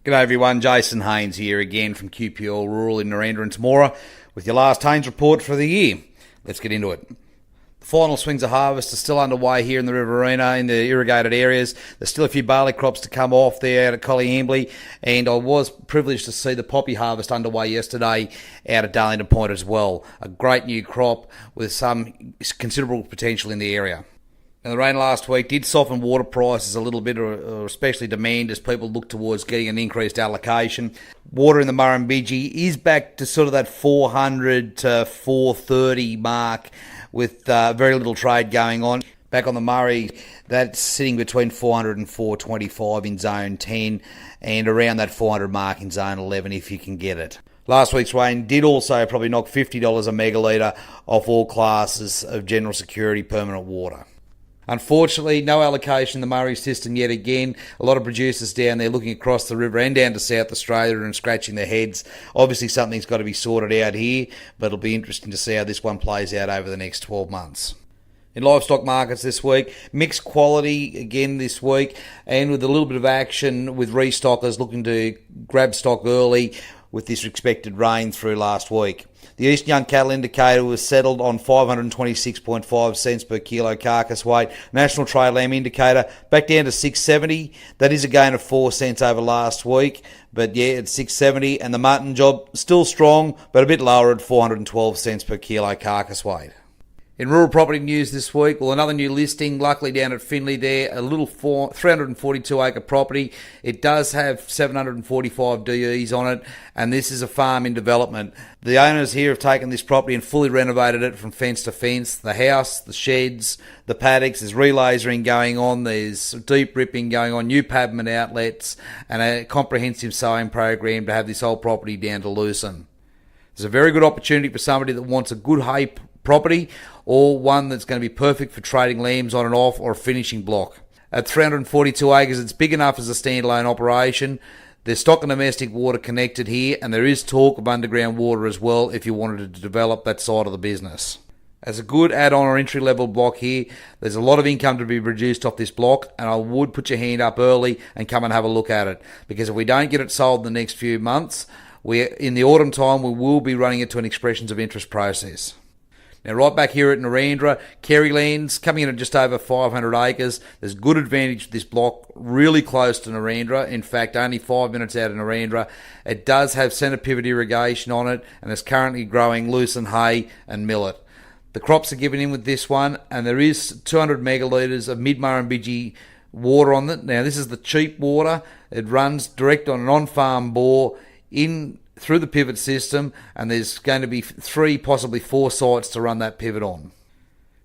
G'day everyone, Jason Haines here again from QPL Rural in Narendra and Temora with your last Haines Report for the year. Let's get into it. The final swings of harvest are still underway here in the Riverina in the irrigated areas. There's still a few barley crops to come off there out at Collyambly, and I was privileged to see the poppy harvest underway yesterday out at Darlington Point as well. A great new crop with some considerable potential in the area. And the rain last week did soften water prices a little bit, or especially demand, as people look towards getting an increased allocation. Water in the Murrumbidgee is back to sort of that 400 to 430 mark with very little trade going on. Back on the Murray, that's sitting between 400 and 425 in Zone 10 and around that 400 mark in Zone 11 if you can get it. Last week's rain did also probably knock $50 a megalitre off all classes of general security permanent water. Unfortunately, no allocation in the Murray system yet again. A lot of producers down there looking across the river and down to South Australia and scratching their heads. Obviously, something's got to be sorted out here, but it'll be interesting to see how this one plays out over the next 12 months. In livestock markets this week, mixed quality again this week, and with a little bit of action with restockers looking to grab stock early with this expected rain through last week. The Eastern Young Cattle Indicator was settled on 526.5 cents per kilo carcass weight. National Trade Lamb Indicator back down to 670. That is a gain of 4 cents over last week, but yeah, it's 670. And the mutton job still strong, but a bit lower at 412 cents per kilo carcass weight. In rural property news this week, well, another new listing, luckily down at Finley there, a little 342 acre property. It does have 745 DEs on it, and this is a farm in development. The owners here have taken this property and fully renovated it from fence to fence. The house, the sheds, the paddocks, there's relasering going on, there's deep ripping going on, new pavement outlets, and a comprehensive sowing program to have this whole property down to Lucerne. There's a very good opportunity for somebody that wants a good hay property, or one that's going to be perfect for trading lambs on and off, or a finishing block. At 342 acres, it's big enough as a standalone operation. There's stock and domestic water connected here, and there is talk of underground water as well if you wanted to develop that side of the business. As a good add-on or entry-level block here, there's a lot of income to be produced off this block, and I would put your hand up early and come and have a look at it, because if we don't get it sold in the next few months, in the autumn time we will be running it to an expressions of interest process. Now, right back here at Narendra, Kerrylands coming in at just over 500 acres. There's good advantage with this block, really close to Narendra. In fact, only 5 minutes out of Narendra. It does have centre pivot irrigation on it, and is currently growing lucerne hay and millet. The crops are given in with this one, and there is 200 megalitres of mid-Murrumbidgee water on it. Now, this is the cheap water. It runs direct on an on-farm bore through the pivot system, and there's going to be 3, possibly 4 sites to run that pivot on.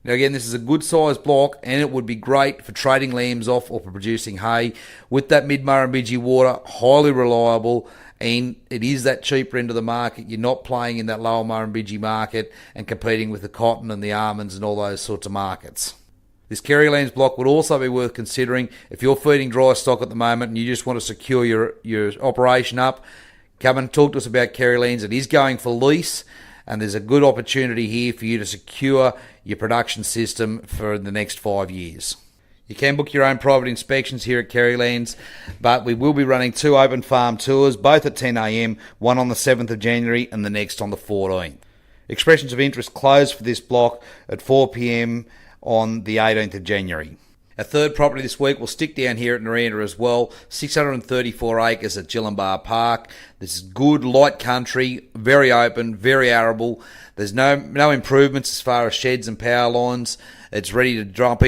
Now again, this is a good sized block, and it would be great for trading lambs off or for producing hay. With that mid-Murrumbidgee water, highly reliable, and it is that cheaper end of the market. You're not playing in that lower Murrumbidgee market and competing with the cotton and the almonds and all those sorts of markets. This Kerrylands block would also be worth considering if you're feeding dry stock at the moment and you just want to secure your operation up. Come and talk to us about Kerrylands. It is going for lease, and there's a good opportunity here for you to secure your production system for the next 5 years. You can book your own private inspections here at Kerrylands, but we will be running 2 open farm tours, both at 10 a.m, one on the 7th of January and the next on the 14th. Expressions of interest closed for this block at 4 p.m. on the 18th of January. Our third property this week will stick down here at Narendra as well, 634 acres at Gillenbah Park. This is good, light country, very open, very arable. There's no improvements as far as sheds and power lines. It's ready to drop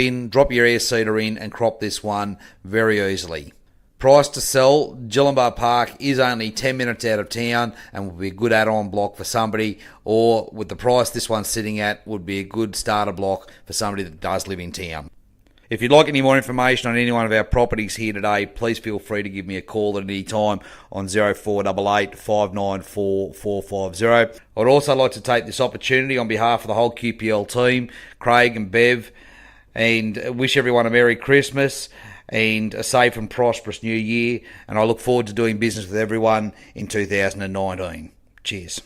your air seeder in and crop this one very easily. Price to sell, Gillenbah Park is only 10 minutes out of town and will be a good add-on block for somebody, or with the price this one's sitting at, would be a good starter block for somebody that does live in town. If you'd like any more information on any one of our properties here today, please feel free to give me a call at any time on 0488 594 450. I'd also like to take this opportunity on behalf of the whole QPL team, Craig and Bev, and wish everyone a Merry Christmas and a safe and prosperous New Year. And I look forward to doing business with everyone in 2019. Cheers.